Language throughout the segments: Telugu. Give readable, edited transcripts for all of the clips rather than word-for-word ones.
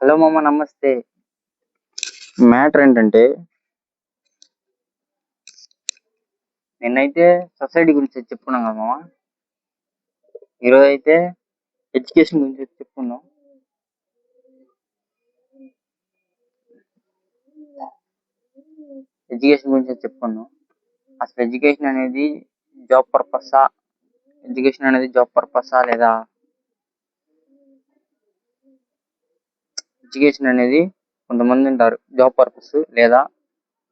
హలో మామ, నమస్తే. మ్యాటర్ ఏంటంటే, నిన్నైతే సొసైటీ గురించి చెప్పుకున్నాం కదా మామ. ఈరోజు అయితే ఎడ్యుకేషన్ గురించి చెప్పుకుందాం. అసలు ఎడ్యుకేషన్ అనేది జాబ్ పర్పసా? లేదా ఎడ్యుకేషన్ అనేది కొంతమంది ఉంటారు జాబ్ పర్పస్, లేదా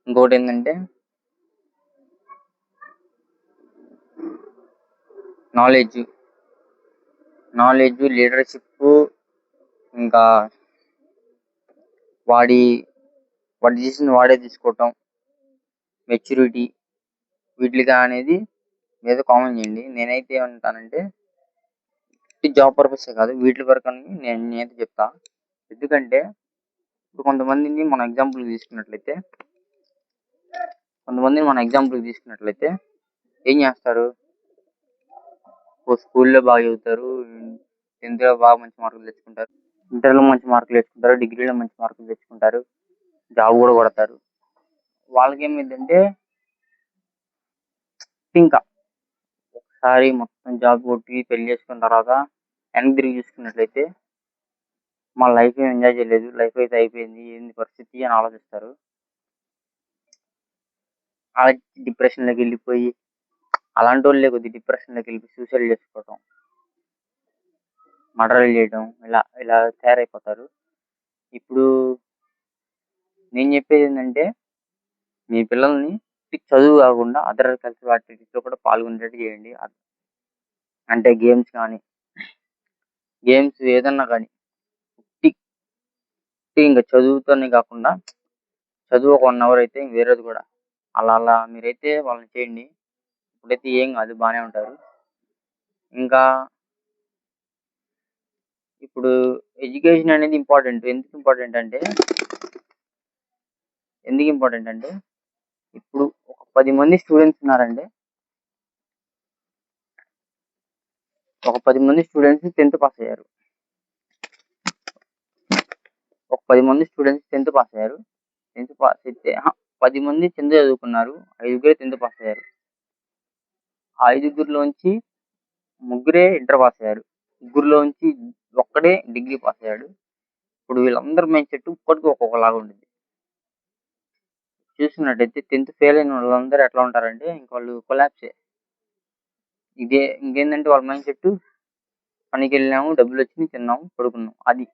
ఇంకోటి ఏంటంటే నాలెడ్జ్, లీడర్షిప్, ఇంకా వాడి డిసిషన్ వాడే తీసుకోవటం, మెచ్యూరిటీ, వీటిగా అనేది ఏదో కామన్ చేయండి. నేనైతే ఏమంటానంటే జాబ్ పర్పసే కాదు, వీటి వరకు అని నేనైతే చెప్తా. ఎందుకంటే ఇప్పుడు కొంతమందిని మన ఎగ్జాంపుల్ తీసుకున్నట్లయితే ఏం చేస్తారు? స్కూల్లో బాగా చదువుతారు, 10th లో బాగా మంచి మార్కులు తెచ్చుకుంటారు, ఇంటర్లో మంచి మార్కులు తెచ్చుకుంటారు, డిగ్రీలో మంచి మార్కులు తెచ్చుకుంటారు, జాబ్ కూడా కొడతారు. వాళ్ళకి ఏమైందంటే ఇంకా ఒకసారి మొత్తం జాబ్ కొట్టి పెళ్లి చేసుకున్న తర్వాత వెనక్కి తిరిగి చూసుకున్నట్లయితే మా లైఫ్ ఏం ఎంజాయ్ చేయలేదు, లైఫ్ అయితే అయిపోయింది, ఏంది పరిస్థితి అని ఆలోచిస్తారు. డిప్రెషన్లోకి వెళ్ళిపోయి, అలాంటి వాళ్ళే కొద్ది డిప్రెషన్లోకి వెళ్ళిపోయి సూసైడ్ చేసుకోవటం, మర్డర్లు చేయడం, ఇలా తయారైపోతారు. ఇప్పుడు నేను చెప్పేది ఏంటంటే, మీ పిల్లల్ని చదువు కాకుండా అదర్ కల్చరల్ యాక్టివిటీస్లో కూడా పాల్గొనేటట్టు చేయండి. అంటే గేమ్స్ ఏదన్నా కానీ, ఇంకా చదువుతోనే కాకుండా చదువు ఒక 1 అవర్ అయితే వేరేది కూడా అలా మీరైతే వాళ్ళని చేయండి. ఇప్పుడైతే ఏం కాదు, బాగానే ఉంటారు. ఇంకా ఇప్పుడు ఎడ్యుకేషన్ అనేది ఇంపార్టెంట్. ఎందుకు ఇంపార్టెంట్ అంటే ఇప్పుడు ఒక 10 మంది స్టూడెంట్స్ ఉన్నారంటే, ఒక 10 మంది స్టూడెంట్స్ 10th పాస్ అయ్యారు. 10 మంది స్టూడెంట్స్ 10th పాస్ అయ్యారు. 10th పాస్ అయితే 10 మంది 10th చదువుకున్నారు, 5గురే 10th పాస్ అయ్యారు. ఆ 5గురిలోంచి 3గురే ఇంటర్ పాస్ అయ్యారు, 3గురిలోంచి ఒక్కడే డిగ్రీ పాస్ అయ్యాడు. ఇప్పుడు వీళ్ళందరి మైండ్ సెట్ ఇప్పటికీ ఒక్కొక్కలాగా ఉంటుంది. చూసుకున్నట్టయితే 10th ఫెయిల్ అయిన వాళ్ళందరూ ఎట్లా ఉంటారంటే ఇంక వాళ్ళు కొలాప్సే. ఇంకేంటంటే వాళ్ళ మైండ్ సెట్ పనికి వెళ్ళినాము, డబ్బులు వచ్చినాయి, తిన్నాము, పడుకున్నాం. అది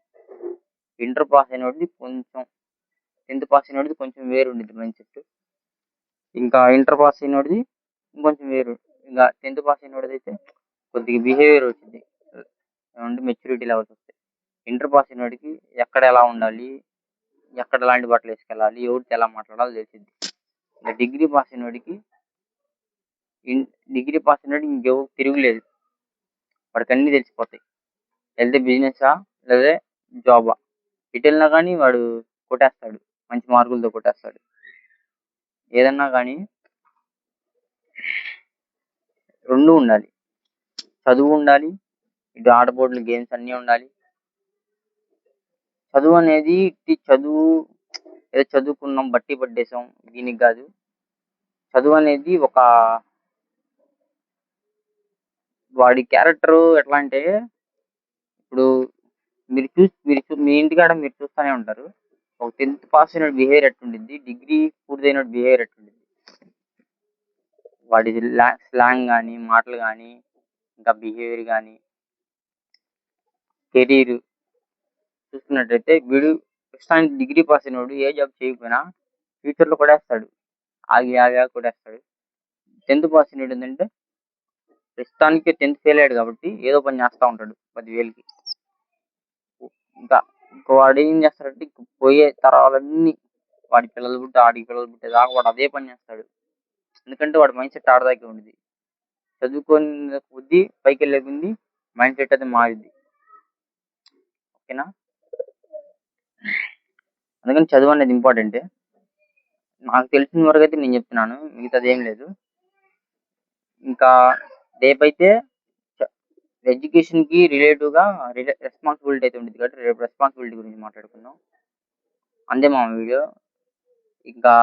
ఇంటర్ పాస్ అయినోడిది కొంచెం, 10th పాస్ అయినోడిది కొంచెం వేరు ఉండిద్ది మైండ్ సెట్. ఇంకా ఇంటర్ పాస్ అయినోడిది ఇంకొంచెం వేరు. ఇంకా 10th పాస్ అయినోడిది అయితే కొద్దిగా బిహేవియర్ వచ్చింది, మెచ్యూరిటీ లెవెల్స్ వస్తాయి. ఇంటర్ పాస్ అయినోడికి ఎక్కడ ఎలా ఉండాలి, ఎక్కడ ఎలాంటి బట్టలు వేసుకెళ్ళాలి, ఎవరితో ఎలా మాట్లాడాలో తెలిసింది. ఇంకా డిగ్రీ పాస్ అయినోడికి ఇంకెవరు తిరుగులేదు, వాడికి అన్నీ తెలిసిపోతాయి. వెళ్తే బిజినెసా లేదా జాబా, ఇటు వెళ్ళినా కానీ వాడు కొట్టేస్తాడు, మంచి మార్కులతో కొట్టేస్తాడు. ఏదన్నా కానీ రెండు ఉండాలి, చదువు ఉండాలి, ఇటు ఆటపోట్లు గేమ్స్ అన్నీ ఉండాలి. చదువు అనేది ఏదో చదువుకున్నాం బట్టి పట్టేసాం దీనికి కాదు. చదువు అనేది ఒక వాడి క్యారెక్టర్ ఎట్లా అంటే, ఇప్పుడు మీ ఇంటికాడ మీరు చూస్తూనే ఉంటారు, ఒక 10th పాస్ అయిన బిహేవియర్ ఎట్టుండిద్ది, డిగ్రీ పూర్తయిన బిహేవియర్ ఎట్టుండిద్ది, వాడి స్లాంగ్ కానీ, మాటలు కానీ, ఇంకా బిహేవియర్ కానీ, కెరీర్ చూసుకున్నట్టయితే వీడు ప్రస్తుతానికి డిగ్రీ పాస్ అయినోడు ఏ జాబ్ చేయకపోయినా ఫ్యూచర్లో కొట్టేస్తాడు, ఆగి కొట్టేస్తాడు. 10th పాస్ అయినోడు ఏంటంటే ప్రస్తుతానికి 10th ఫెయిల్ అయ్యాడు కాబట్టి ఏదో పని చేస్తూ ఉంటాడు 10,000కి. ఇంకా వాడు ఏం చేస్తాడంటే పోయే తరాలన్నీ వాడి పిల్లలు ఆడికి పిల్లలు పుట్టేదాకా వాడు అదే పని చేస్తాడు. ఎందుకంటే వాడి మైండ్ సెట్ ఆడదాకే ఉంది. చదువుకొని కొద్దీ పైకి వెళ్ళే కొద్దీ మైండ్ సెట్ అది మారింది. ఓకేనా? అందుకని చదువు అనేది ఇంపార్టెంటే. నాకు తెలిసిన వరకు అయితే నేను చెప్తున్నాను, మిగతాది ఏం లేదు. ఇంకా రేపైతే ఎడ్యుకేషన్‌కి రిలేటివ్‌గా రెస్పాన్సిబిలిటీ అయితే ఉండిద్ది కాబట్టి రేపు రెస్పాన్సిబిలిటీ గురించి మాట్లాడుకుందాం. అంతే మామ వీడియో. ఇంకా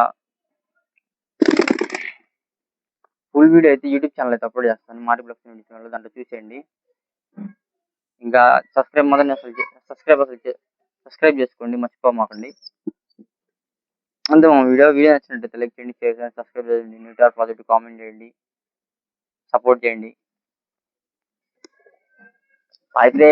ఫుల్ వీడియో అయితే యూట్యూబ్ ఛానల్ అయితే అప్లోడ్ చేస్తాను. మార్టిప్లెక్స్ యూట్యూబ్ ఛానల్ దాంట్లో చూసేయండి. ఇంకా సబ్స్క్రైబ్ చేసుకోండి మర్చిపోమాకండి. అంతే మామ వీడియో నచ్చినట్టయితే లైక్ చేయండి, షేర్ చేయండి, సబ్స్క్రైబ్ చేయండి, నెగిటివ్ ఆర్ పాజిటివ్ కామెంట్ చేయండి, సపోర్ట్ చేయండి. అయితే